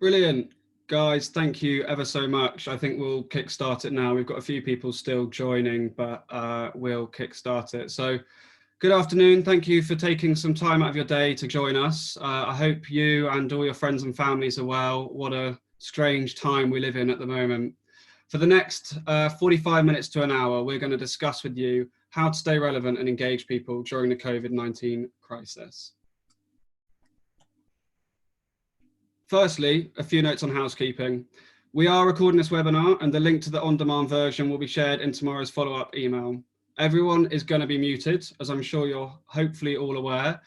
Brilliant. Guys, thank you ever so much. I think we'll kickstart it now. We've got a few people still joining, but we'll kickstart it. So good afternoon. Thank you for taking some time out of your day to join us. I hope you and all your friends and families are well. What a strange time we live in at the moment. For the next 45 minutes to an hour, we're going to discuss with you how to stay relevant and engage people during the COVID-19 crisis. Firstly, a few notes on housekeeping. We are recording this webinar and the link to the on-demand version will be shared in tomorrow's follow-up email. Everyone is going to be muted, as I'm sure you're hopefully all aware,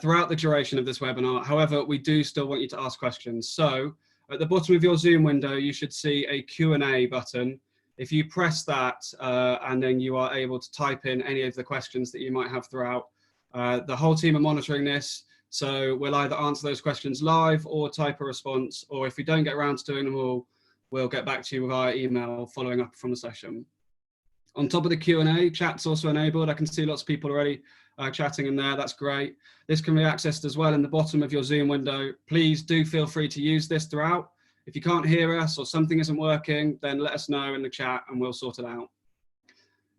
throughout the duration of this webinar. However, we do still want you to ask questions. So at the bottom of your Zoom window, you should see a Q&A button. If you press that and then you are able to type in any of the questions that you might have throughout. The whole team are monitoring this. So we'll either answer those questions live or type a response, or if we don't get around to doing them all, we'll get back to you via email following up from the session. On top of the Q&A, chat's also enabled. I can see lots of people already chatting in there. That's great. This can be accessed as well in the bottom of your Zoom window. Please do feel free to use this throughout. If you can't hear us or something isn't working, then let us know in the chat and we'll sort it out.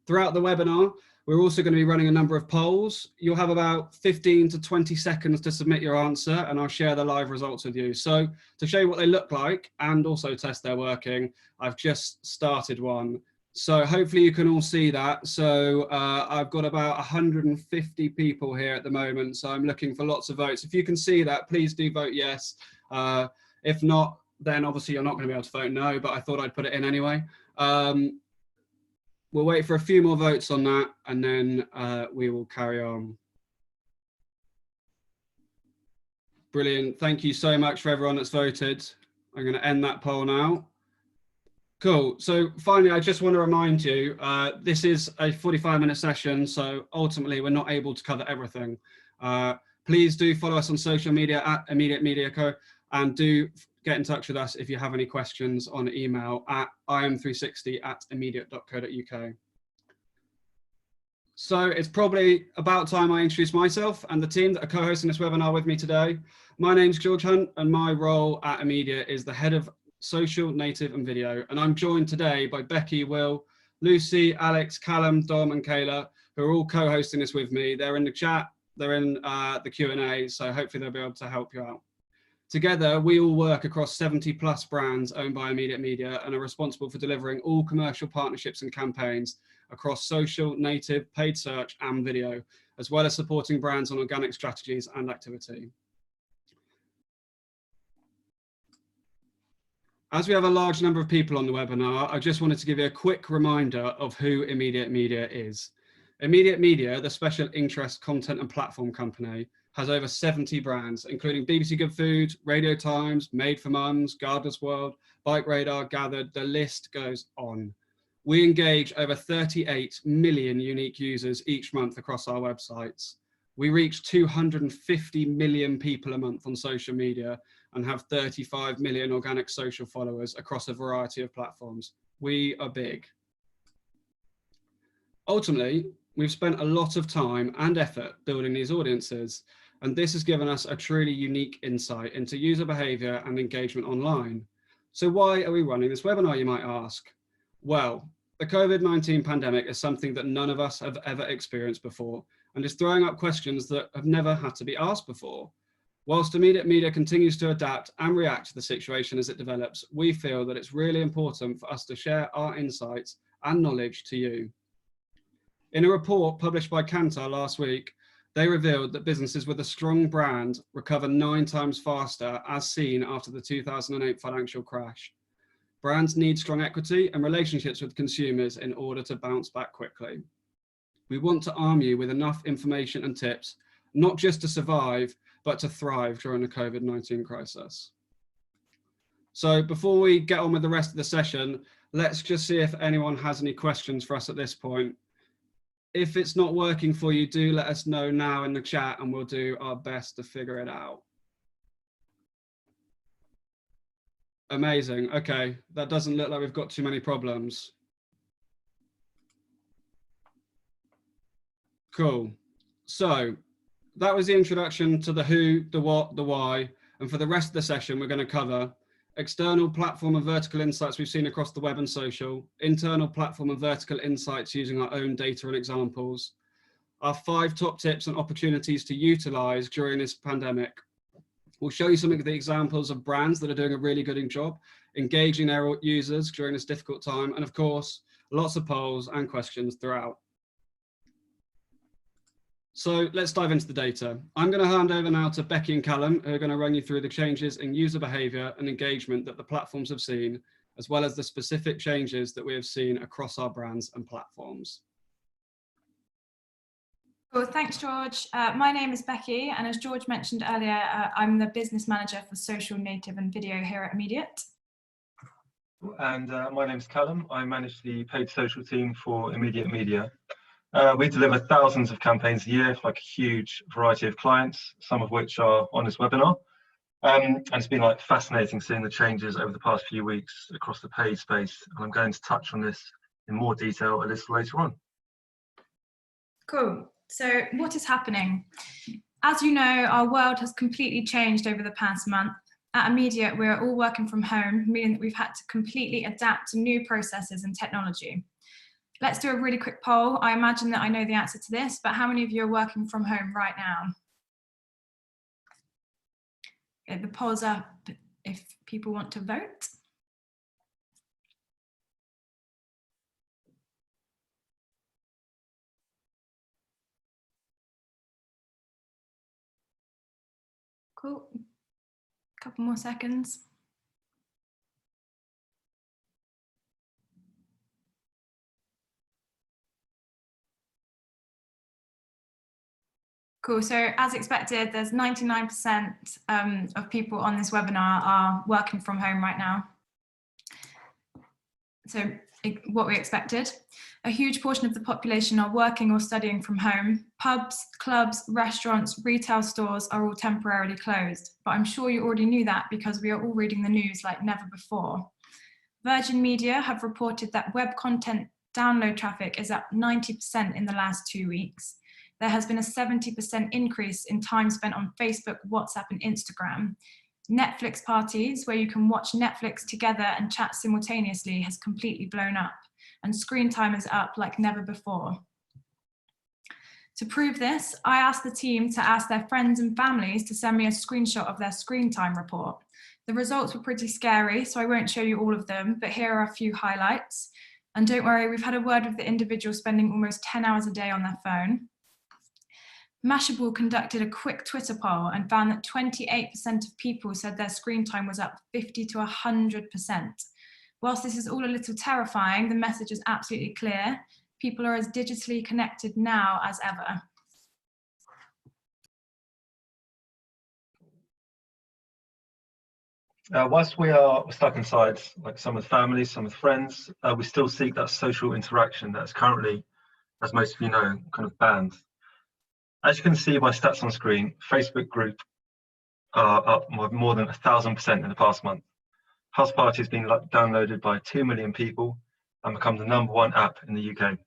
Throughout the webinar, we're also going to be running a number of polls. You'll have about 15 to 20 seconds to submit your answer and I'll share the live results with you. So to show you what they look like and also test their working, I've just started one. So hopefully you can all see that. So I've got about 150 people here at the moment. So I'm looking for lots of votes. If you can see that, please do vote yes. If not, then obviously you're not going to be able to vote no, but I thought I'd put it in anyway. We'll wait for a few more votes on that and then we will carry on. Brilliant. Thank you so much for everyone that's voted. I'm going to end that poll now. Cool. So finally, I just want to remind you, this is a 45-minute session. So ultimately, we're not able to cover everything. Please do follow us on social media at Immediate Media Co. And do get in touch with us if you have any questions on email at im360@immediate.co.uk. So it's probably about time I introduce myself and the team that are co-hosting this webinar with me today. My name's George Hunt and my role at Immediate is the head of social, native and video. And I'm joined today by Becky, Will, Lucy, Alex, Callum, Dom and Kayla, who are all co-hosting this with me. They're in the chat, they're in the Q&A, so hopefully they'll be able to help you out. Together, we all work across 70+ brands owned by Immediate Media and are responsible for delivering all commercial partnerships and campaigns across social, native, paid search and video, as well as supporting brands on organic strategies and activity. As we have a large number of people on the webinar, I just wanted to give you a quick reminder of who Immediate Media is. Immediate Media, the special interest content and platform company, has over 70 brands, including BBC Good Food, Radio Times, Made for Mums, Gardener's World, Bike Radar, Gathered, the list goes on. We engage over 38 million unique users each month across our websites. We reach 250 million people a month on social media and have 35 million organic social followers across a variety of platforms. We are big. Ultimately, we've spent a lot of time and effort building these audiences, and this has given us a truly unique insight into user behavior and engagement online. So why are we running this webinar, you might ask? Well, the COVID-19 pandemic is something that none of us have ever experienced before and is throwing up questions that have never had to be asked before. Whilst Immediate Media continues to adapt and react to the situation as it develops, we feel that it's really important for us to share our insights and knowledge to you. In a report published by Kantar last week, they revealed that businesses with a strong brand recover 9 times faster, as seen after the 2008 financial crash. Brands need strong equity and relationships with consumers in order to bounce back quickly. We want to arm you with enough information and tips, not just to survive, but to thrive during the COVID-19 crisis. So before we get on with the rest of the session, let's just see if anyone has any questions for us at this point. If it's not working for you, do let us know now in the chat and we'll do our best to figure it out. Amazing. Okay, that doesn't look like we've got too many problems. Cool. So that was the introduction to the who, the what, the why. And for the rest of the session, we're going to cover external platform and vertical insights we've seen across the web and social, internal platform and vertical insights using our own data and examples, our 5 top tips and opportunities to utilize during this pandemic. We'll show you some of the examples of brands that are doing a really good job engaging their users during this difficult time, and of course, lots of polls and questions throughout. So let's dive into the data. I'm going to hand over now to Becky and Callum, who are going to run you through the changes in user behavior and engagement that the platforms have seen, as well as the specific changes that we have seen across our brands and platforms. Well, thanks, George. My name is Becky, and as George mentioned earlier, I'm the business manager for social, native and video here at Immediate. And my name is Callum. I manage the paid social team for Immediate Media. We deliver thousands of campaigns a year for like a huge variety of clients, some of which are on this webinar. And it's been like fascinating seeing the changes over the past few weeks across the paid space. And I'm going to touch on this in more detail a little later on. Cool. So what is happening? As you know, our world has completely changed over the past month. At Immediate, we're all working from home, meaning that we've had to completely adapt to new processes and technology. Let's do a really quick poll. I imagine that I know the answer to this, but how many of you are working from home right now? Okay, the poll's up if people want to vote. Cool. Couple more seconds. Cool. So as expected, there's 99% of people on this webinar are working from home right now. So what we expected. A huge portion of the population are working or studying from home. Pubs, clubs, restaurants, retail stores are all temporarily closed. But I'm sure you already knew that because we are all reading the news like never before. Virgin Media have reported that web content download traffic is up 90% in the last 2 weeks. There has been a 70% increase in time spent on Facebook, WhatsApp, and Instagram. Netflix parties, where you can watch Netflix together and chat simultaneously, has completely blown up, and screen time is up like never before. To prove this, I asked the team to ask their friends and families to send me a screenshot of their screen time report. The results were pretty scary, so I won't show you all of them, but here are a few highlights. And don't worry, we've had a word with the individual spending almost 10 hours a day on their phone. Mashable conducted a quick Twitter poll and found that 28% of people said their screen time was up 50 to 100%. Whilst this is all a little terrifying, the message is absolutely clear. People are as digitally connected now as ever. Whilst we are stuck inside, like some with families, some with friends, we still seek that social interaction that is currently, as most of you know, kind of banned. As you can see by stats on screen, Facebook group are up more than 1,000% in the past month. House Party has been downloaded by 2 million people and become the #1 app in the UK.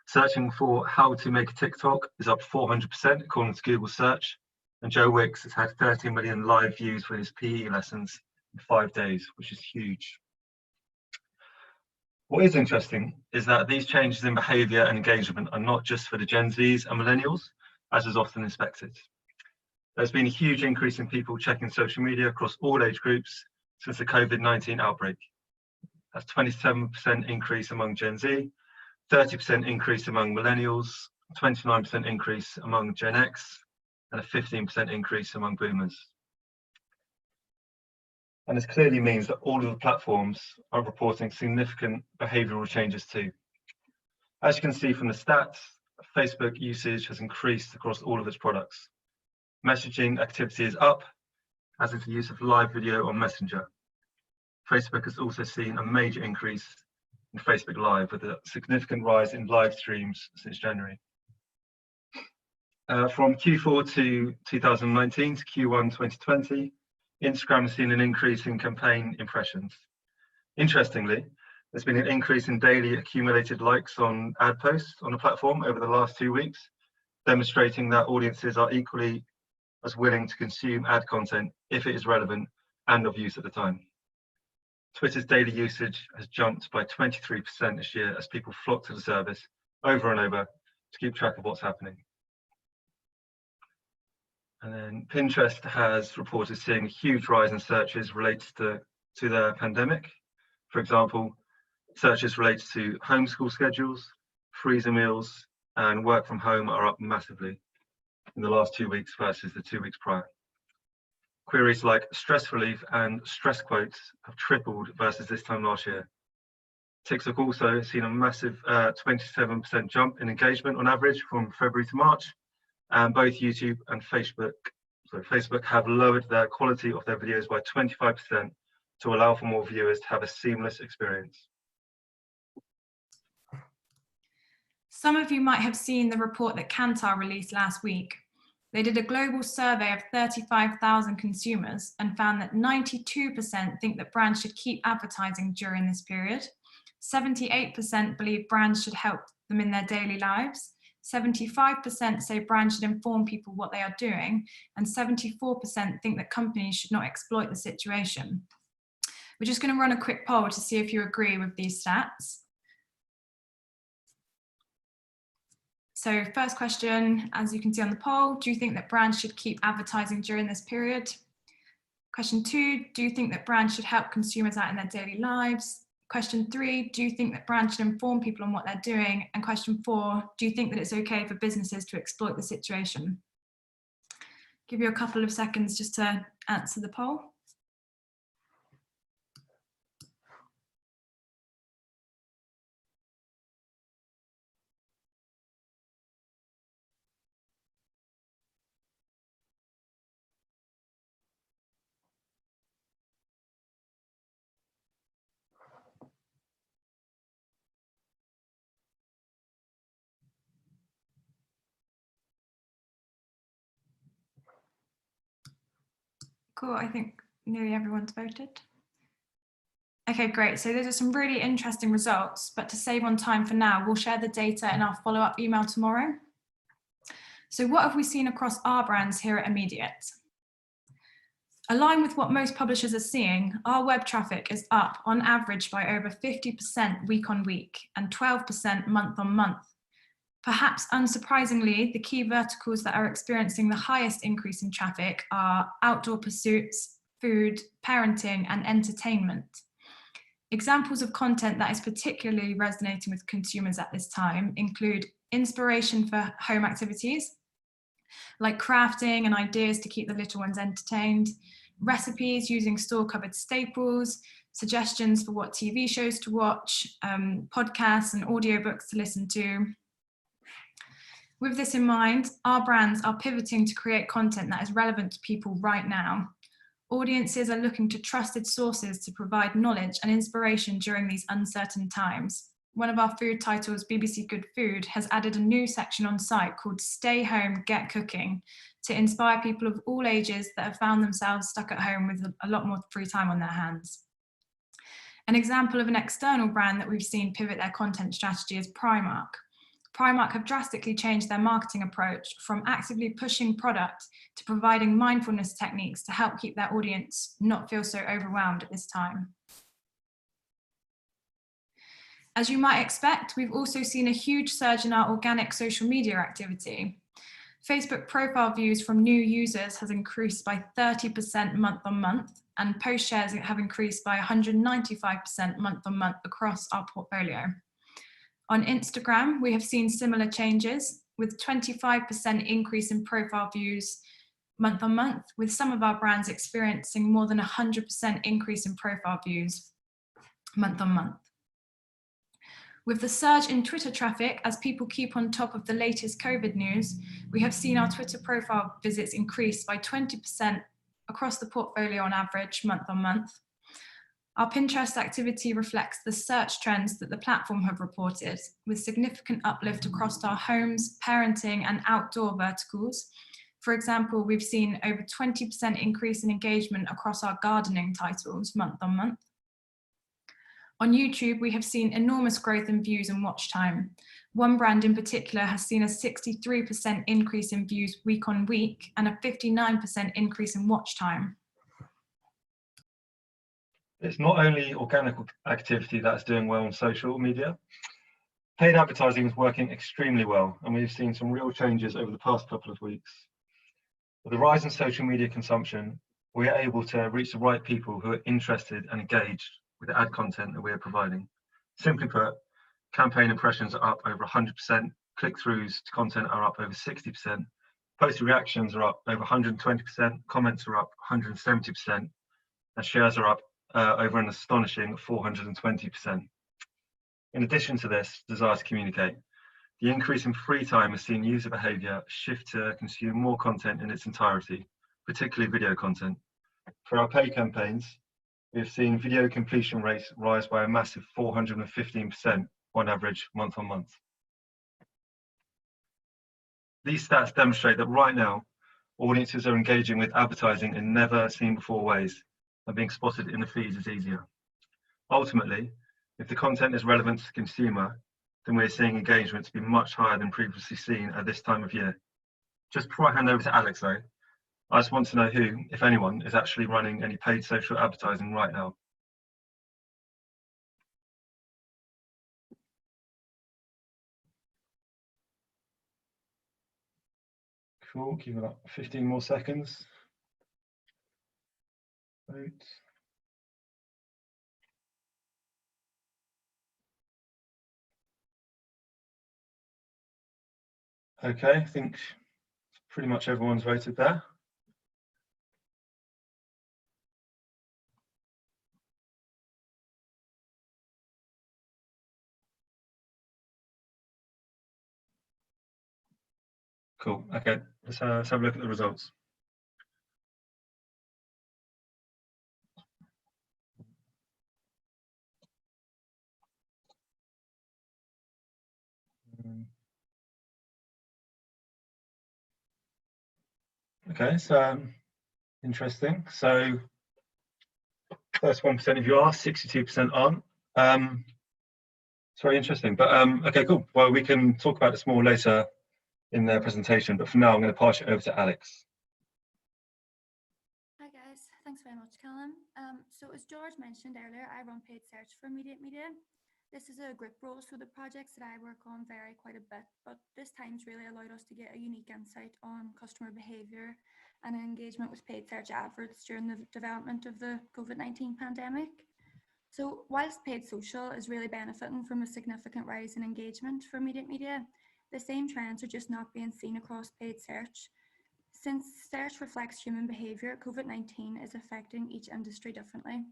Searching for how to make a TikTok is up 400% according to Google search, and Joe Wicks has had 30 million live views for his PE lessons in 5 days, which is huge. What is interesting is that these changes in behaviour and engagement are not just for the Gen Zs and millennials, as is often expected. There's been a huge increase in people checking social media across all age groups since the COVID-19 outbreak. That's 27% increase among Gen Z, 30% increase among millennials, 29% increase among Gen X, and a 15% increase among boomers. And this clearly means that all of the platforms are reporting significant behavioural changes too. As you can see from the stats, Facebook usage has increased across all of its products. Messaging activity is up, as is the use of live video on Messenger. Facebook has also seen a major increase in Facebook Live, with a significant rise in live streams since January. From Q4 to 2019 to Q1 2020, Instagram has seen an increase in campaign impressions. Interestingly, there's been an increase in daily accumulated likes on ad posts on the platform over the last 2 weeks, demonstrating that audiences are equally as willing to consume ad content if it is relevant and of use at the time. Twitter's daily usage has jumped by 23% this year as people flock to the service over and over to keep track of what's happening. And then Pinterest has reported seeing a huge rise in searches related to the pandemic. For example, searches related to homeschool schedules, freezer meals, and work from home are up massively in the last 2 weeks versus the 2 weeks prior. Queries like stress relief and stress quotes have tripled versus this time last year. TikTok also has seen a massive 27% jump in engagement on average from February to March, and both YouTube and Facebook have lowered their quality of their videos by 25% to allow for more viewers to have a seamless experience. Some of you might have seen the report that Kantar released last week. They did a global survey of 35,000 consumers and found that 92% think that brands should keep advertising during this period. 78% believe brands should help them in their daily lives. 75% say brands should inform people what they are doing, and 74% think that companies should not exploit the situation. We're just going to run a quick poll to see if you agree with these stats. So first question, as you can see on the poll, do you think that brands should keep advertising during this period? Question 2, do you think that brands should help consumers out in their daily lives? Question 3, do you think that brands should inform people on what they're doing? And question 4, do you think that it's okay for businesses to exploit the situation? Give you a couple of seconds just to answer the poll. Cool, I think nearly everyone's voted. Okay, great. So those are some really interesting results, but to save on time for now, we'll share the data in our follow-up email tomorrow. So what have we seen across our brands here at Immediate? Aligned with what most publishers are seeing, our web traffic is up on average by over 50% week on week and 12% month on month. Perhaps unsurprisingly, the key verticals that are experiencing the highest increase in traffic are outdoor pursuits, food, parenting, and entertainment. Examples of content that is particularly resonating with consumers at this time include inspiration for home activities, like crafting and ideas to keep the little ones entertained, recipes using store-cupboard staples, suggestions for what TV shows to watch, podcasts and audiobooks to listen to. With this in mind, our brands are pivoting to create content that is relevant to people right now. Audiences are looking to trusted sources to provide knowledge and inspiration during these uncertain times. One of our food titles, BBC Good Food, has added a new section on site called Stay Home, Get Cooking, to inspire people of all ages that have found themselves stuck at home with a lot more free time on their hands. An example of an external brand that we've seen pivot their content strategy is Primark. Primark have drastically changed their marketing approach from actively pushing product to providing mindfulness techniques to help keep their audience not feel so overwhelmed at this time. As you might expect, we've also seen a huge surge in our organic social media activity. Facebook profile views from new users has increased by 30% month on month, and post shares have increased by 195% month on month across our portfolio. On Instagram, we have seen similar changes, with 25% increase in profile views month on month, with some of our brands experiencing more than 100% increase in profile views month on month. With the surge in Twitter traffic, as people keep on top of the latest COVID news, we have seen our Twitter profile visits increase by 20% across the portfolio on average month on month. Our Pinterest activity reflects the search trends that the platform have reported, with significant uplift across our homes, parenting, and outdoor verticals. For example, we've seen over 20% increase in engagement across our gardening titles month on month. On YouTube, we have seen enormous growth in views and watch time. One brand in particular has seen a 63% increase in views week on week and a 59% increase in watch time. It's not only organic activity that's doing well on social media. Paid advertising is working extremely well, and we've seen some real changes over the past couple of weeks. With the rise in social media consumption, we are able to reach the right people who are interested and engaged with the ad content that we are providing. Simply put, campaign impressions are up over 100%, click-throughs to content are up over 60%, post reactions are up over 120%, comments are up 170%, and shares are up over an astonishing 420%. In addition to this desire to communicate, the increase in free time has seen user behaviour shift to consume more content in its entirety, particularly video content. For our paid campaigns, we have seen video completion rates rise by a massive 415% on average month on month. These stats demonstrate that right now, audiences are engaging with advertising in never seen before ways, and being spotted in the feeds is easier. Ultimately, if the content is relevant to the consumer, then we're seeing engagement to be much higher than previously seen at this time of year. Just before I hand over to Alex though, I just want to know who, if anyone, is actually running any paid social advertising right now. Cool, give it up 15 more seconds. Right. Okay, I think pretty much everyone's voted there. Cool, okay, let's have a look at the results. Okay, so interesting. So first 1% of you are, 62% aren't. It's very interesting, but okay, cool. Well, we can talk about this more later in the presentation, but for now, I'm going to pass it over to Alex. Hi guys, thanks very much, Callum. So as George mentioned earlier, I run paid search for Immediate Media. This is a group role, so the projects that I work on vary quite a bit, but this time's really allowed us to get a unique insight on customer behaviour and engagement with paid search adverts during the development of the COVID-19 pandemic. So whilst paid social is really benefiting from a significant rise in engagement for Immediate Media, the same trends are just not being seen across paid search. Since search reflects human behaviour, COVID-19 is affecting each industry differently.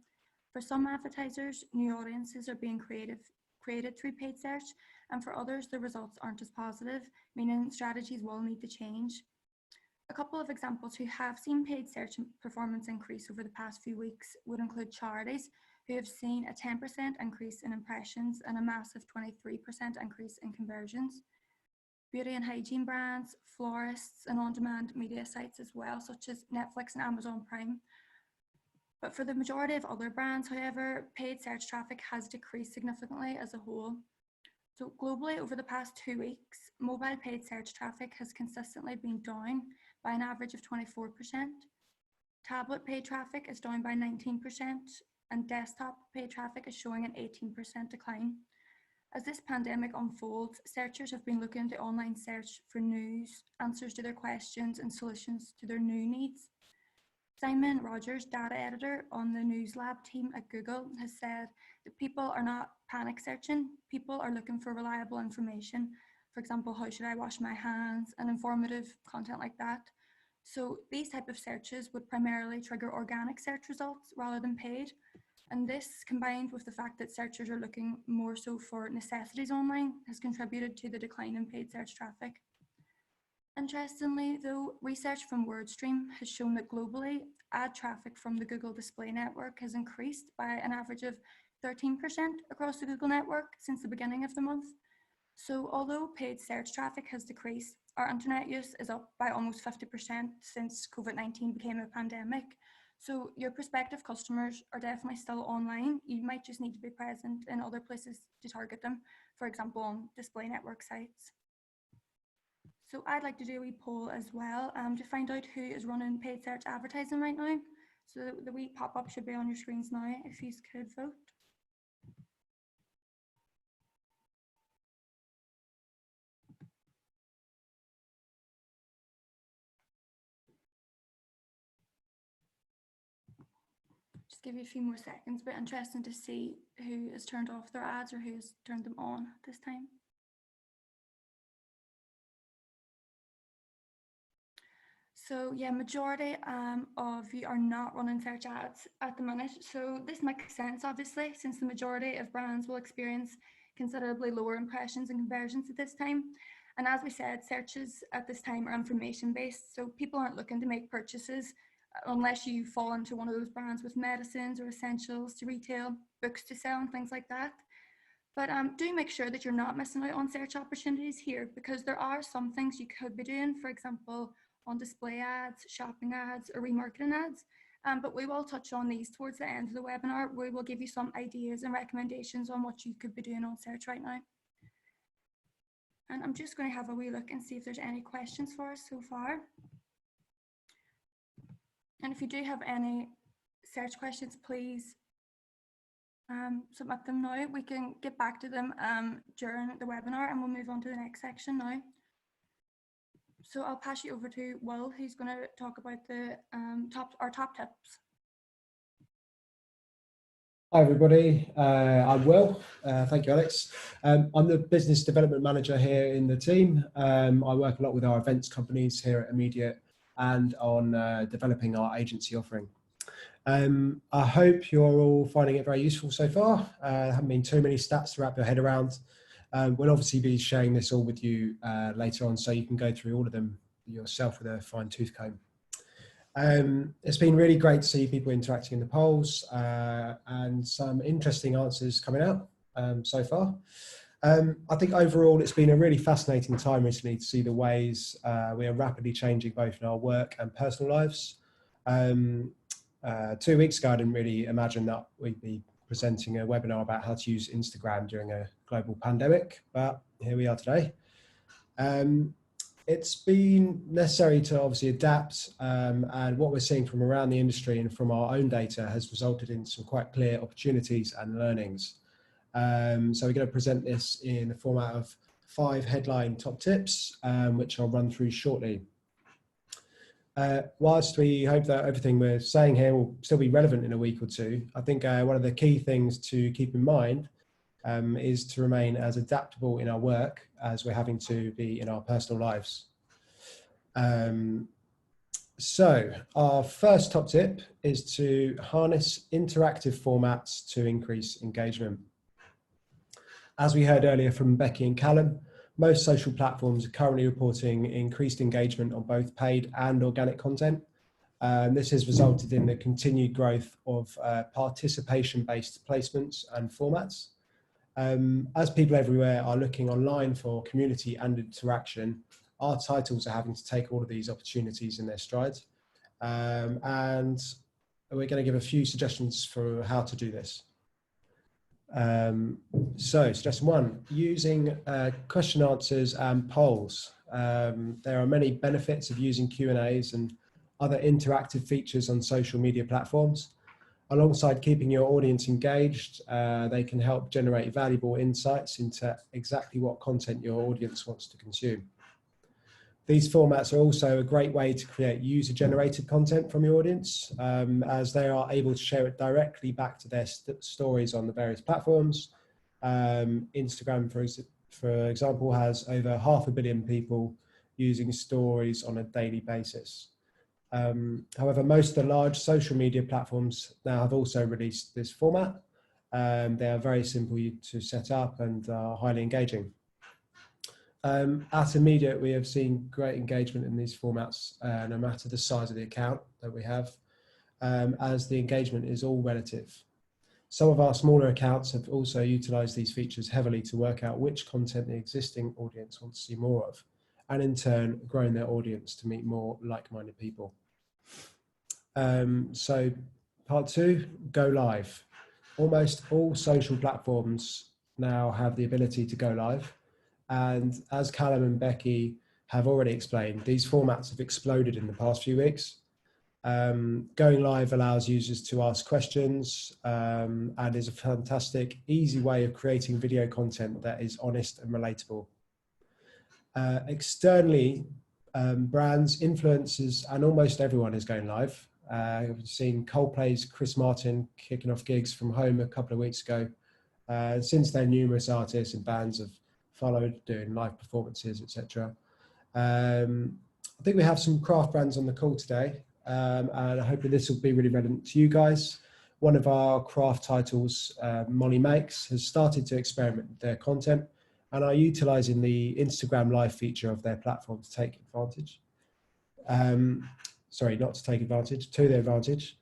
For some advertisers, new audiences are being created through paid search, and for others, the results aren't as positive, meaning strategies will need to change. A couple of examples who have seen paid search performance increase over the past few weeks would include charities, who have seen a 10% increase in impressions and a massive 23% increase in conversions. Beauty and hygiene brands, florists, and on-demand media sites as well, such as Netflix and Amazon Prime. But for the majority of other brands, however, paid search traffic has decreased significantly as a whole. So globally, over the past 2 weeks, mobile paid search traffic has consistently been down by an average of 24%. Tablet paid traffic is down by 19%, and desktop paid traffic is showing an 18% decline. As this pandemic unfolds, searchers have been looking to online search for news, answers to their questions, and solutions to their new needs. Simon Rogers, data editor on the News Lab team at Google, has said that people are not panic searching, people are looking for reliable information. For example, how should I wash my hands, and informative content like that. So these type of searches would primarily trigger organic search results rather than paid. And this, combined with the fact that searchers are looking more so for necessities online, has contributed to the decline in paid search traffic. Interestingly, though, research from WordStream has shown that globally, ad traffic from the Google Display Network has increased by an average of 13% across the Google network since the beginning of the month. So although paid search traffic has decreased, our internet use is up by almost 50% since COVID-19 became a pandemic. So your prospective customers are definitely still online. You might just need to be present in other places to target them, for example, on display network sites. So I'd like to do a wee poll as well to find out who is running paid search advertising right now. So the wee pop-up should be on your screens now if you could vote. Just give you a few more seconds, but interesting to see who has turned off their ads or who's turned them on this time. So yeah, majority of you are not running search ads at the minute. So this makes sense, obviously, since the majority of brands will experience considerably lower impressions and conversions at this time. And as we said, searches at this time are information based. So people aren't looking to make purchases unless you fall into one of those brands with medicines or essentials to retail, books to sell and things like that. But do make sure that you're not missing out on search opportunities here, because there are some things you could be doing, for example, on display ads, shopping ads, or remarketing ads. But we will touch on these towards the end of the webinar. We will give you some ideas and recommendations on what you could be doing on search right now. And I'm just going to have a wee look and see if there's any questions for us so far. And if you do have any search questions, please submit them now. We can get back to them during the webinar, and we'll move on to the next section now. So I'll pass you over to Will, who's going to talk about the our top tips. Hi everybody, I'm Will. Thank you, Alex. I'm the business development manager here in the team. I work a lot with our events companies here at Immediate and on developing our agency offering. I hope you're all finding it very useful so far. There haven't been too many stats to wrap your head around. We'll obviously be sharing this all with you later on, so you can go through all of them yourself with a fine-tooth comb. It's been really great to see people interacting in the polls and some interesting answers coming out so far. I think overall it's been a really fascinating time recently to see the ways we are rapidly changing both in our work and personal lives. 2 weeks ago, I didn't really imagine that we'd be presenting a webinar about how to use Instagram during a global pandemic, but here we are today. It's been necessary to obviously adapt, and what we're seeing from around the industry and from our own data has resulted in some quite clear opportunities and learnings. So we're going to present this in the format of 5 headline top tips, which I'll run through shortly. Whilst we hope that everything we're saying here will still be relevant in a week or two, I think one of the key things to keep in mind is to remain as adaptable in our work as we're having to be in our personal lives. So our first top tip is to harness interactive formats to increase engagement. As we heard earlier from Becky and Callum, most social platforms are currently reporting increased engagement on both paid and organic content. This has resulted in the continued growth of participation-based placements and formats. As people everywhere are looking online for community and interaction, our titles are having to take all of these opportunities in their stride. And we're going to give a few suggestions for how to do this. So suggestion 1, using question answers and polls. There are many benefits of using Q&As and other interactive features on social media platforms. Alongside keeping your audience engaged, they can help generate valuable insights into exactly what content your audience wants to consume. These formats are also a great way to create user-generated content from your audience, as they are able to share it directly back to their stories on the various platforms. Instagram, for example, has over 500 million people using stories on a daily basis. However, most of the large social media platforms now have also released this format. They are very simple to set up and are highly engaging. At Immediate, we have seen great engagement in these formats, no matter the size of the account that we have, as the engagement is all relative. Some of our smaller accounts have also utilized these features heavily to work out which content the existing audience wants to see more of, and in turn, growing their audience to meet more like-minded people. So part 2, go live. Almost all social platforms now have the ability to go live. And as Callum and Becky have already explained, these formats have exploded in the past few weeks. Going live allows users to ask questions and is a fantastic, easy way of creating video content that is honest and relatable. Externally, brands, influencers, and almost everyone is going live. I've seen Coldplay's Chris Martin kicking off gigs from home a couple of weeks ago. Since then, numerous artists and bands have followed, doing live performances, etc. I think we have some craft brands on the call today, and I hope that this will be really relevant to you guys. One of our craft titles, Molly Makes, has started to experiment with their content and are utilising the Instagram live feature of their platform to take advantage. Sorry, not to take advantage, to their advantage.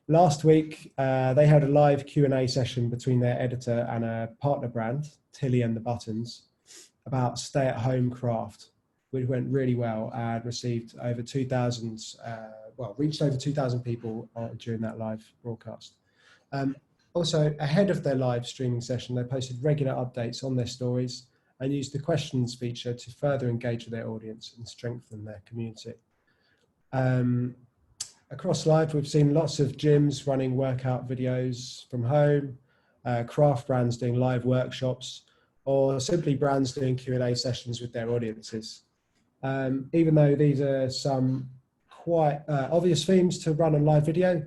Last week, they had a live Q&A session between their editor and a partner brand, Tilly and the Buttons, about stay-at-home craft, which went really well and received over 2,000, reached over 2,000 people during that live broadcast. Also, ahead of their live streaming session, they posted regular updates on their stories and used the questions feature to further engage with their audience and strengthen their community. Across live, we've seen lots of gyms running workout videos from home, craft brands doing live workshops, or simply brands doing Q&A sessions with their audiences. Even though these are some quite obvious themes to run on live video,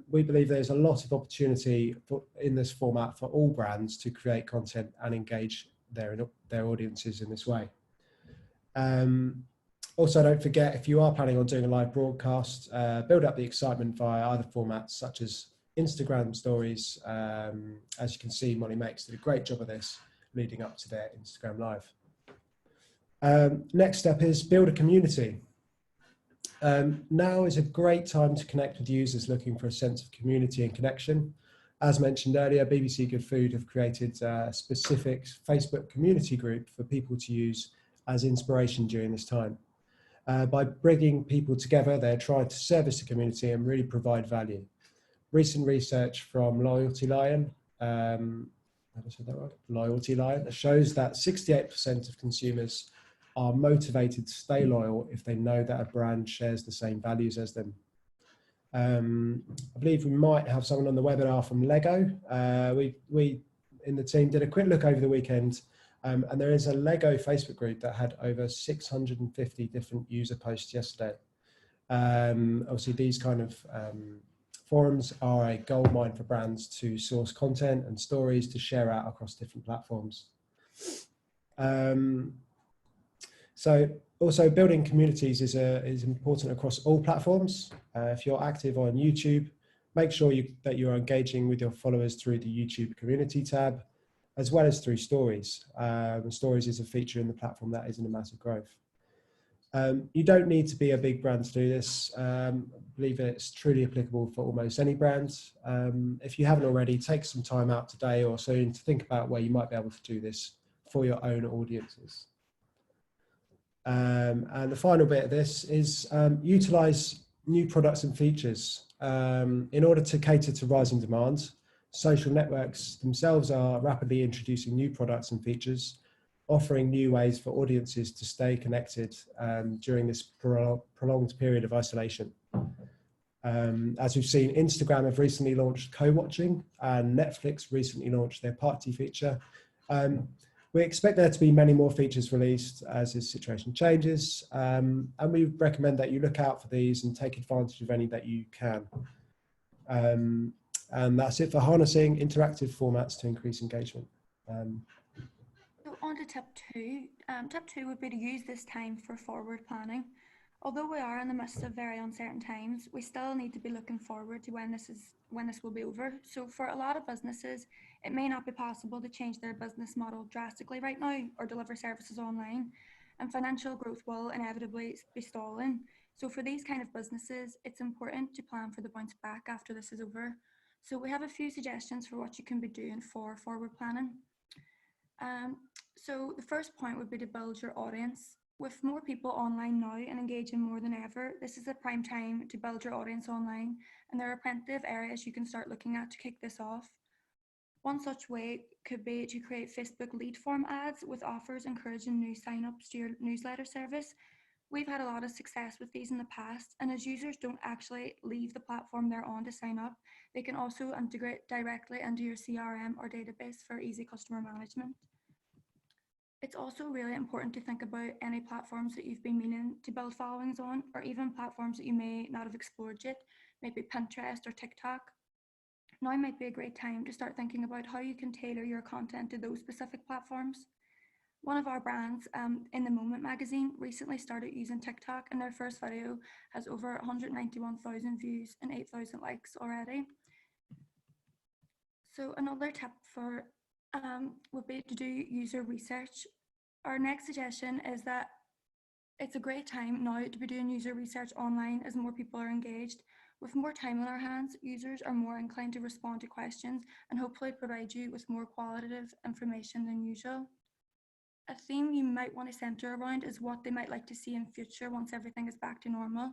we believe there's a lot of opportunity in this format for all brands to create content and engage their audiences in this way. Also, don't forget, if you are planning on doing a live broadcast, build up the excitement via other formats such as Instagram stories. As you can see, Molly Makes did a great job of this leading up to their Instagram live. Next step is build a community. Now is a great time to connect with users looking for a sense of community and connection. As mentioned earlier, BBC Good Food have created a specific Facebook community group for people to use as inspiration during this time. By bringing people together, they're trying to service the community and really provide value. Recent research from Loyalty Lion, have I said that right? Loyalty Lion, shows that 68% of consumers are motivated to stay loyal if they know that a brand shares the same values as them. I believe we might have someone on the webinar from Lego. We in the team did a quick look over the weekend, and there is a Lego Facebook group that had over 650 different user posts yesterday. Obviously, these kind of forums are a goldmine for brands to source content and stories to share out across different platforms. So also building communities is important across all platforms. If you're active on YouTube, make sure that you're engaging with your followers through the YouTube community tab, as well as through stories. Stories is a feature in the platform that is in a massive growth. You don't need to be a big brand to do this. I believe it's truly applicable for almost any brand. If you haven't already, take some time out today or soon to think about where you might be able to do this for your own audiences. And the final bit of this is utilize new products and features. In order to cater to rising demand, social networks themselves are rapidly introducing new products and features, offering new ways for audiences to stay connected during this prolonged period of isolation. As we've seen, Instagram have recently launched co-watching and Netflix recently launched their party feature. We expect there to be many more features released as this situation changes, and we recommend that you look out for these and take advantage of any that you can. And that's it for harnessing interactive formats to increase engagement. So on to tip two. Tip two would be to use this time for forward planning. Although we are in the midst of very uncertain times, we still need to be looking forward to when this will be over. So for a lot of businesses, it may not be possible to change their business model drastically right now or deliver services online, and financial growth will inevitably be stalling. So for these kind of businesses, it's important to plan for the bounce back after this is over. So we have a few suggestions for what you can be doing for forward planning. So the first point would be to build your audience. With more people online now and engaging more than ever, this is a prime time to build your audience online, and there are plenty of areas you can start looking at to kick this off. One such way could be to create Facebook lead form ads with offers encouraging new sign-ups to your newsletter service. We've had a lot of success with these in the past, and as users don't actually leave the platform they're on to sign up, they can also integrate directly into your CRM or database for easy customer management. It's also really important to think about any platforms that you've been meaning to build followings on, or even platforms that you may not have explored yet, maybe Pinterest or TikTok. Now might be a great time to start thinking about how you can tailor your content to those specific platforms. One of our brands, In the Moment magazine, recently started using TikTok, and their first video has over 191,000 views and 8,000 likes already. So another tip for would be to do user research. Our next suggestion is that it's a great time now to be doing user research online as more people are engaged. With more time on our hands, users are more inclined to respond to questions and hopefully provide you with more qualitative information than usual. A theme you might want to center around is what they might like to see in future once everything is back to normal.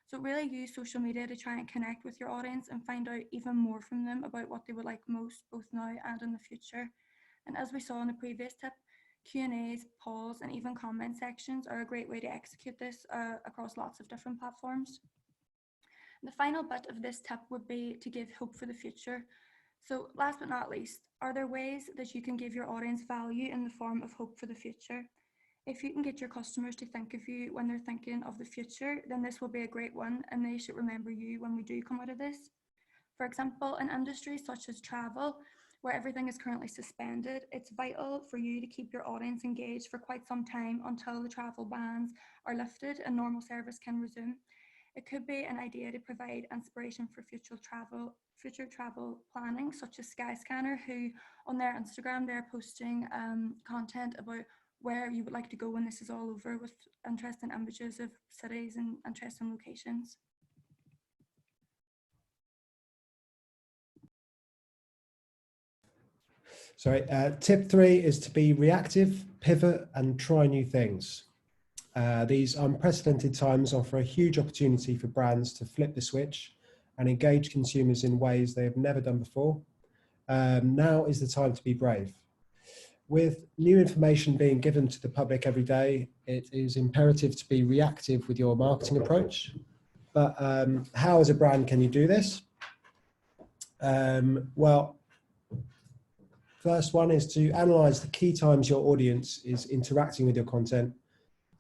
So really use social media to try and connect with your audience and find out even more from them about what they would like most, both now and in the future. And as we saw in the previous tip, Q&As, polls, and even comment sections are a great way to execute this across lots of different platforms. The final bit of this tip would be to give hope for the future. So last but not least, are there ways that you can give your audience value in the form of hope for the future? If you can get your customers to think of you when they're thinking of the future, then this will be a great one, and they should remember you when we do come out of this. For example, in industries such as travel, where everything is currently suspended, it's vital for you to keep your audience engaged for quite some time until the travel bans are lifted and normal service can resume. It could be an idea to provide inspiration for future travel planning, such as Skyscanner, who on their Instagram, they're posting content about where you would like to go when this is all over, with interesting images of cities and interesting locations. Sorry, tip 3 is to be reactive, pivot, and try new things. These unprecedented times offer a huge opportunity for brands to flip the switch and engage consumers in ways they have never done before. Now is the time to be brave. With new information being given to the public every day, it is imperative to be reactive with your marketing approach. But how as a brand can you do this? Well, first one is to analyze the key times your audience is interacting with your content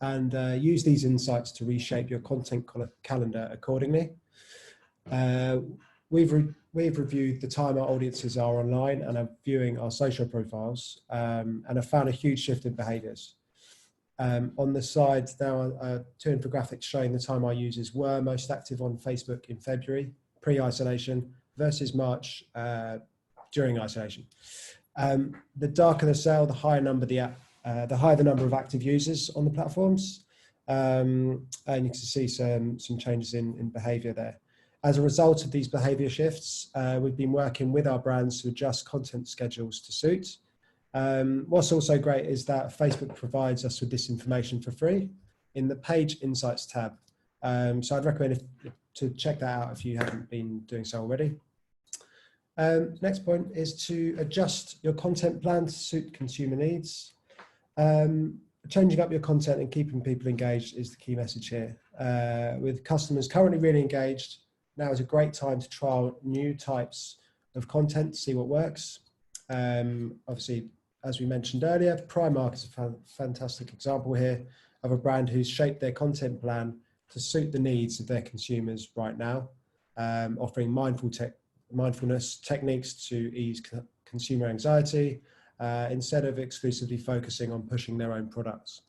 and use these insights to reshape your content calendar accordingly. We've reviewed the time our audiences are online and are viewing our social profiles and have found a huge shift in behaviours. On the side, there are 2 infographics showing the time our users were most active on Facebook in February, pre-isolation, versus March during isolation. The darker the sale, the higher the higher the number of active users on the platforms, and you can see some changes in behaviour there. As a result of these behaviour shifts, we've been working with our brands to adjust content schedules to suit. What's also great is that Facebook provides us with this information for free in the Page Insights tab. So I'd recommend to check that out if you haven't been doing so already. Next point is to adjust your content plan to suit consumer needs. Changing up your content and keeping people engaged is the key message here. With customers currently really engaged, now is a great time to trial new types of content to see what works. Obviously, as we mentioned earlier, Primark is a fantastic example here of a brand who's shaped their content plan to suit the needs of their consumers right now, offering mindfulness techniques to ease consumer anxiety, instead of exclusively focusing on pushing their own products.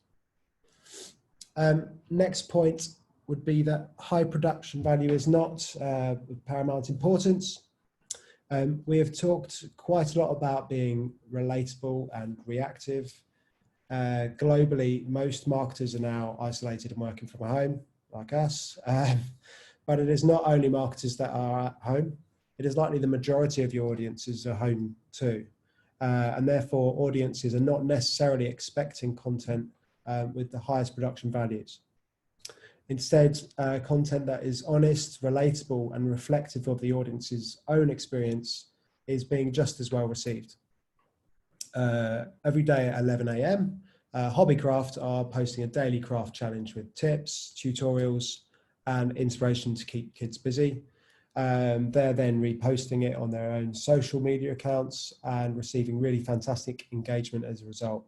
Next point would be that high production value is not of paramount importance. We have talked quite a lot about being relatable and reactive. Globally, most marketers are now isolated and working from home, like us. But it is not only marketers that are at home. It is likely the majority of your audiences are home too. And therefore, audiences are not necessarily expecting content with the highest production values. Instead, content that is honest, relatable, and reflective of the audience's own experience is being just as well received. Every day at 11 a.m., Hobbycraft are posting a daily craft challenge with tips, tutorials, and inspiration to keep kids busy. They're then reposting it on their own social media accounts and receiving really fantastic engagement as a result.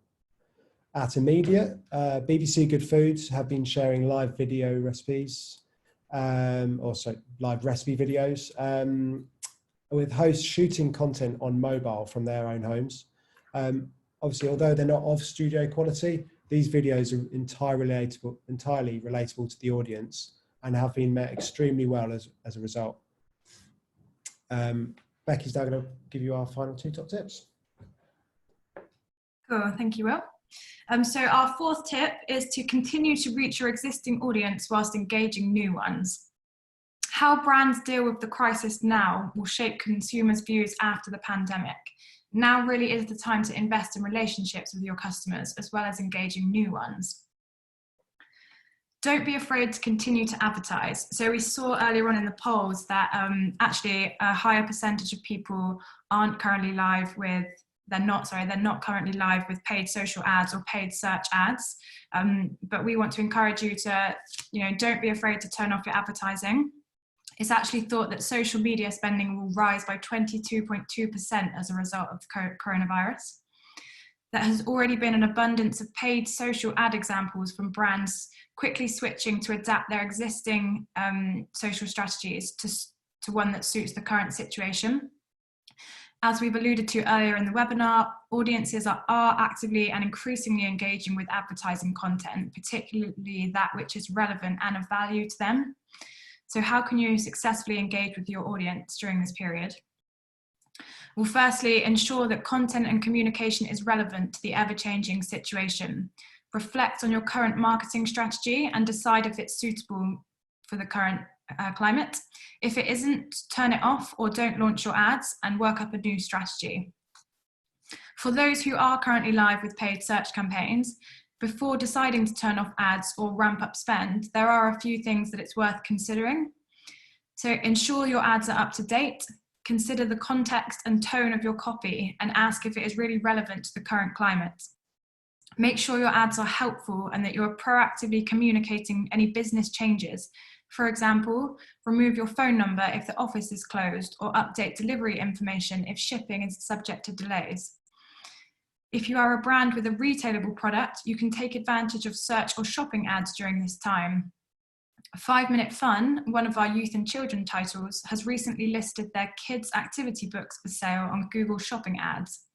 At Immediate, BBC Good Foods have been sharing live video recipes, also live recipe videos, with hosts shooting content on mobile from their own homes. Obviously, although they're not of studio quality, these videos are entirely relatable to the audience and have been met extremely well as a result. Becky's now going to give you our final 2 top tips. Cool, thank you, Will. So our 4th tip is to continue to reach your existing audience whilst engaging new ones. How brands deal with the crisis now will shape consumers' views after the pandemic. Now really is the time to invest in relationships with your customers as well as engaging new ones. Don't be afraid to continue to advertise. So we saw earlier on in the polls that actually a higher percentage of people aren't currently live with, they're not currently live with paid social ads or paid search ads. But we want to encourage you to, don't be afraid to turn off your advertising. It's actually thought that social media spending will rise by 22.2% as a result of the coronavirus. There has already been an abundance of paid social ad examples from brands quickly switching to adapt their existing social strategies to one that suits the current situation. As we've alluded to earlier in the webinar, audiences are actively and increasingly engaging with advertising content, particularly that which is relevant and of value to them. So how can you successfully engage with your audience during this period? Well, firstly, ensure that content and communication is relevant to the ever-changing situation. Reflect on your current marketing strategy and decide if it's suitable for the current climate. If it isn't, turn it off or don't launch your ads and work up a new strategy. For those who are currently live with paid search campaigns, before deciding to turn off ads or ramp up spend, there are a few things that it's worth considering. So ensure your ads are up to date, consider the context and tone of your copy, and ask if it is really relevant to the current climate. Make sure your ads are helpful and that you are proactively communicating any business changes. For example, remove your phone number if the office is closed, or update delivery information if shipping is subject to delays. If you are a brand with a retailable product, you can take advantage of search or shopping ads during this time. 5 Minute Fun, one of our youth and children titles, has recently listed their kids' activity books for sale on Google Shopping ads.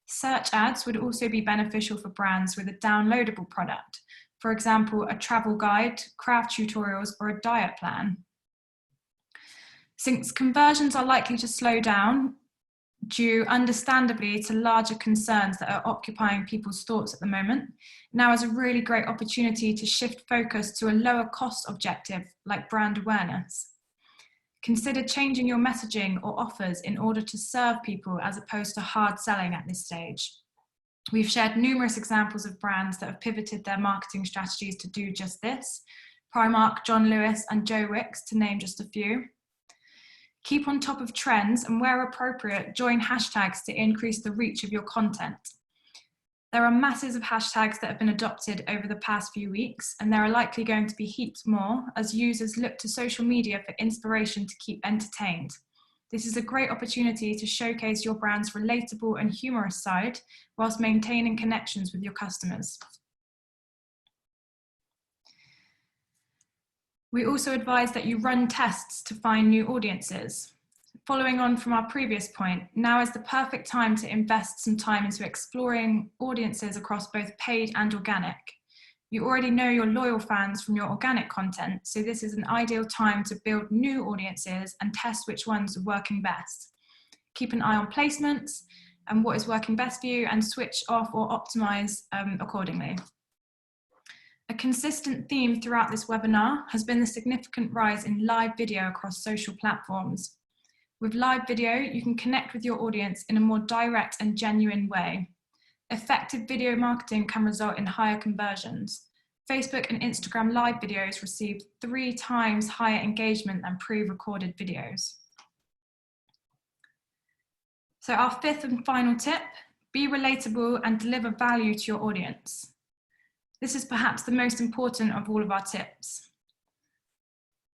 Search ads would also be beneficial for brands with a downloadable product. For example, a travel guide, craft tutorials, or a diet plan. Since conversions are likely to slow down, due understandably to larger concerns that are occupying people's thoughts at the moment, now is a really great opportunity to shift focus to a lower cost objective like brand awareness. Consider changing your messaging or offers in order to serve people as opposed to hard selling at this stage. We've shared numerous examples of brands that have pivoted their marketing strategies to do just this. Primark, John Lewis, and Joe Wicks, to name just a few. Keep on top of trends and where appropriate, join hashtags to increase the reach of your content. There are masses of hashtags that have been adopted over the past few weeks, and there are likely going to be heaps more as users look to social media for inspiration to keep entertained. This is a great opportunity to showcase your brand's relatable and humorous side whilst maintaining connections with your customers. We also advise that you run tests to find new audiences. Following on from our previous point, now is the perfect time to invest some time into exploring audiences across both paid and organic. You already know your loyal fans from your organic content, so this is an ideal time to build new audiences and test which ones are working best. Keep an eye on placements and what is working best for you, and switch off or optimize accordingly. A consistent theme throughout this webinar has been the significant rise in live video across social platforms. With live video, you can connect with your audience in a more direct and genuine way. Effective video marketing can result in higher conversions. Facebook and Instagram live videos received 3 times higher engagement than pre-recorded videos. So our 5th and final tip, be relatable and deliver value to your audience. This is perhaps the most important of all of our tips.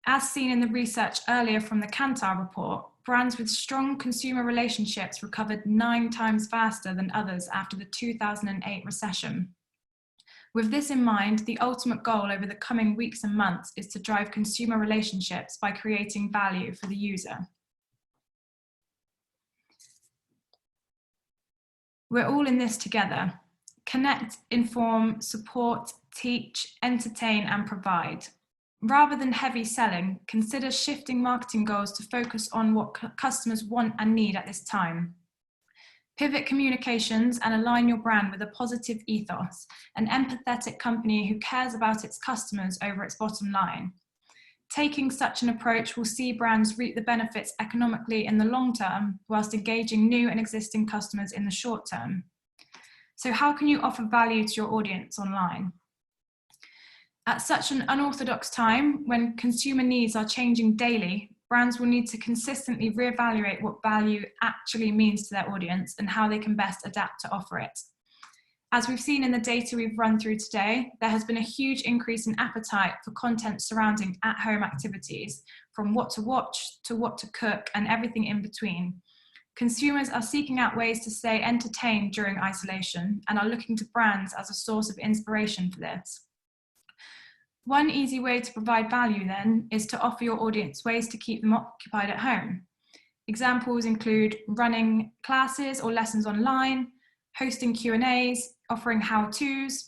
As seen in the research earlier from the Kantar report, brands with strong consumer relationships recovered 9 times faster than others after the 2008 recession. With this in mind, the ultimate goal over the coming weeks and months is to drive consumer relationships by creating value for the user. We're all in this together. Connect, inform, support, teach, entertain, and provide. Rather than heavy selling, consider shifting marketing goals to focus on what customers want and need at this time. Pivot communications and align your brand with a positive ethos, an empathetic company who cares about its customers over its bottom line. Taking such an approach will see brands reap the benefits economically in the long term, whilst engaging new and existing customers in the short term. So how can you offer value to your audience online? At such an unorthodox time, when consumer needs are changing daily, brands will need to consistently reevaluate what value actually means to their audience and how they can best adapt to offer it. As we've seen in the data we've run through today, there has been a huge increase in appetite for content surrounding at-home activities, from what to watch to what to cook and everything in between. Consumers are seeking out ways to stay entertained during isolation and are looking to brands as a source of inspiration for this. One easy way to provide value then is to offer your audience ways to keep them occupied at home. Examples include running classes or lessons online, hosting Q&As, offering how-tos.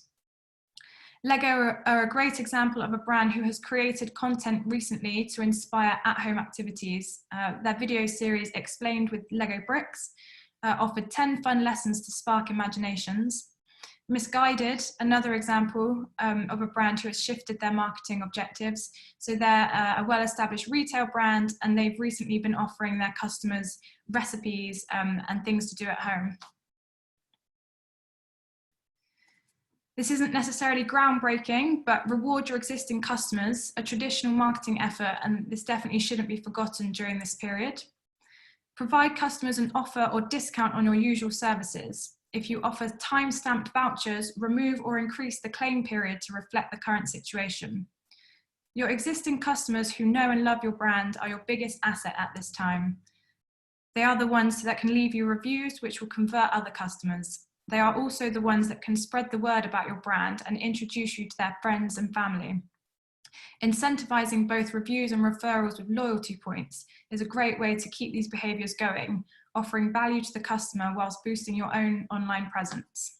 Lego are a great example of a brand who has created content recently to inspire at-home activities. Their video series Explained with Lego Bricks offered 10 fun lessons to spark imaginations. Misguided, another example of a brand who has shifted their marketing objectives. So they're a well-established retail brand, and they've recently been offering their customers recipes and things to do at home. This isn't necessarily groundbreaking, but reward your existing customers, a traditional marketing effort, and this definitely shouldn't be forgotten during this period. Provide customers an offer or discount on your usual services. If you offer time-stamped vouchers, remove or increase the claim period to reflect the current situation. Your existing customers who know and love your brand are your biggest asset at this time. They are the ones that can leave you reviews, which will convert other customers. They are also the ones that can spread the word about your brand and introduce you to their friends and family. Incentivizing both reviews and referrals with loyalty points is a great way to keep these behaviors going, offering value to the customer whilst boosting your own online presence.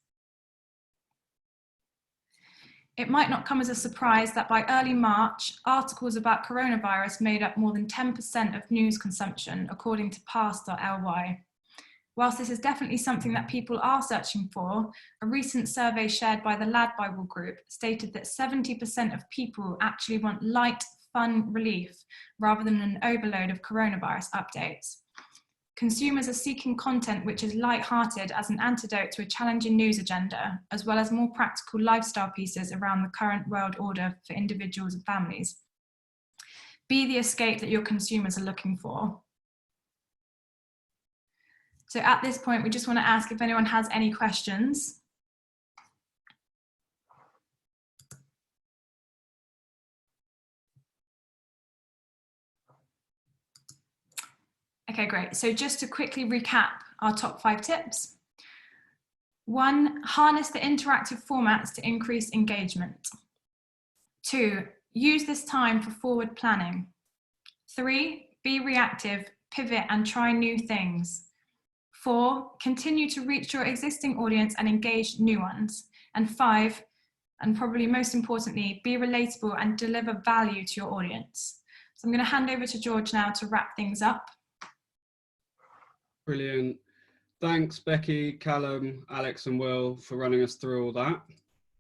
It might not come as a surprise that by early March, articles about coronavirus made up more than 10% of news consumption, according to past.ly. Whilst this is definitely something that people are searching for, a recent survey shared by the Lad Bible group stated that 70% of people actually want light, fun relief rather than an overload of coronavirus updates. Consumers are seeking content which is light-hearted as an antidote to a challenging news agenda, as well as more practical lifestyle pieces around the current world order for individuals and families. Be the escape that your consumers are looking for. So at this point, we just want to ask if anyone has any questions. Okay, great. So just to quickly recap our top 5 tips. 1, harness the interactive formats to increase engagement. 2, use this time for forward planning. 3, be reactive, pivot and try new things. 4, continue to reach your existing audience and engage new ones. And 5, and probably most importantly, be relatable and deliver value to your audience. So I'm going to hand over to George now to wrap things up. Brilliant. Thanks, Becky, Callum, Alex and Will for running us through all that.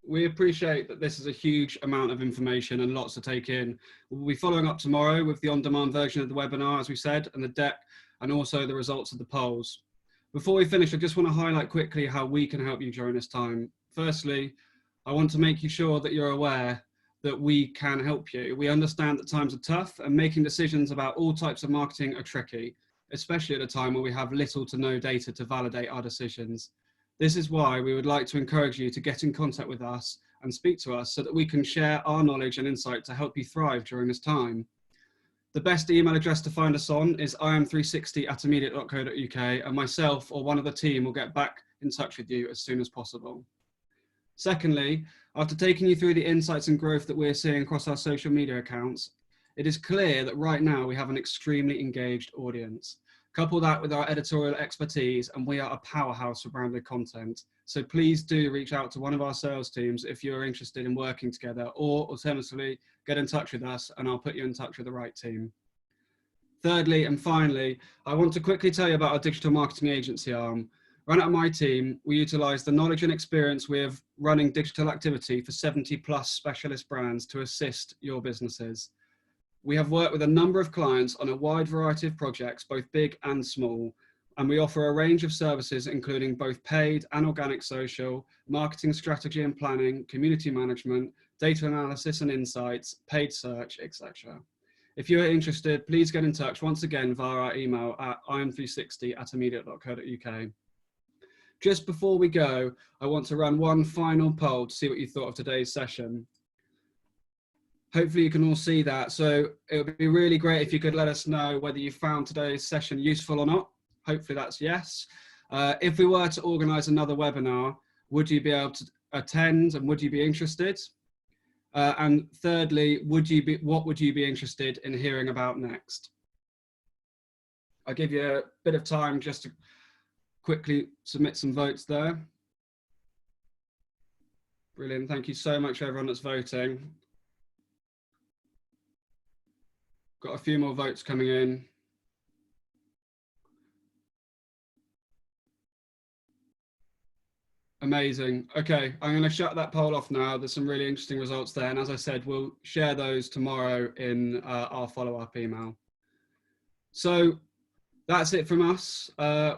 We appreciate that this is a huge amount of information and lots to take in. We'll be following up tomorrow with the on-demand version of the webinar, as we said, and the deck, and also the results of the polls. Before we finish, I just want to highlight quickly how we can help you during this time. Firstly, I want to make you sure that you're aware that we can help you. We understand that times are tough and making decisions about all types of marketing are tricky, especially at a time where we have little to no data to validate our decisions. This is why we would like to encourage you to get in contact with us and speak to us so that we can share our knowledge and insight to help you thrive during this time. The best email address to find us on is im360@immediate.co.uk, and myself or one of the team will get back in touch with you as soon as possible. Secondly, after taking you through the insights and growth that we're seeing across our social media accounts, it is clear that right now we have an extremely engaged audience. Couple that with our editorial expertise and we are a powerhouse for branded content. So please do reach out to one of our sales teams if you're interested in working together, or alternatively, get in touch with us and I'll put you in touch with the right team. Thirdly and finally, I want to quickly tell you about our digital marketing agency arm. Run at my team, we utilise the knowledge and experience we have running digital activity for 70+ specialist brands to assist your businesses. We have worked with a number of clients on a wide variety of projects, both big and small, and we offer a range of services including both paid and organic social, marketing strategy and planning, community management, data analysis and insights, paid search, etc. If you are interested, please get in touch once again via our email at im360@immediate.co.uk. Just before we go, I want to run one final poll to see what you thought of today's session. Hopefully you can all see that. So it would be really great if you could let us know whether you found today's session useful or not. Hopefully that's yes. If we were to organise another webinar, would you be able to attend and would you be interested? And thirdly, what would you be interested in hearing about next? I'll give you a bit of time just to quickly submit some votes there. Brilliant. Thank you so much, everyone that's voting. Got a few more votes coming in. Amazing. Okay, I'm going to shut that poll off now. There's some really interesting results there. And as I said, we'll share those tomorrow in our follow-up email. So that's it from us.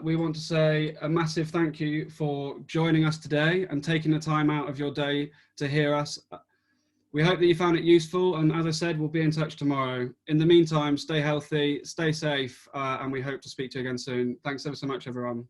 We want to say a massive thank you for joining us today and taking the time out of your day to hear us. We hope that you found it useful. And as I said, we'll be in touch tomorrow. In the meantime, stay healthy, stay safe, and we hope to speak to you again soon. Thanks ever so much, everyone.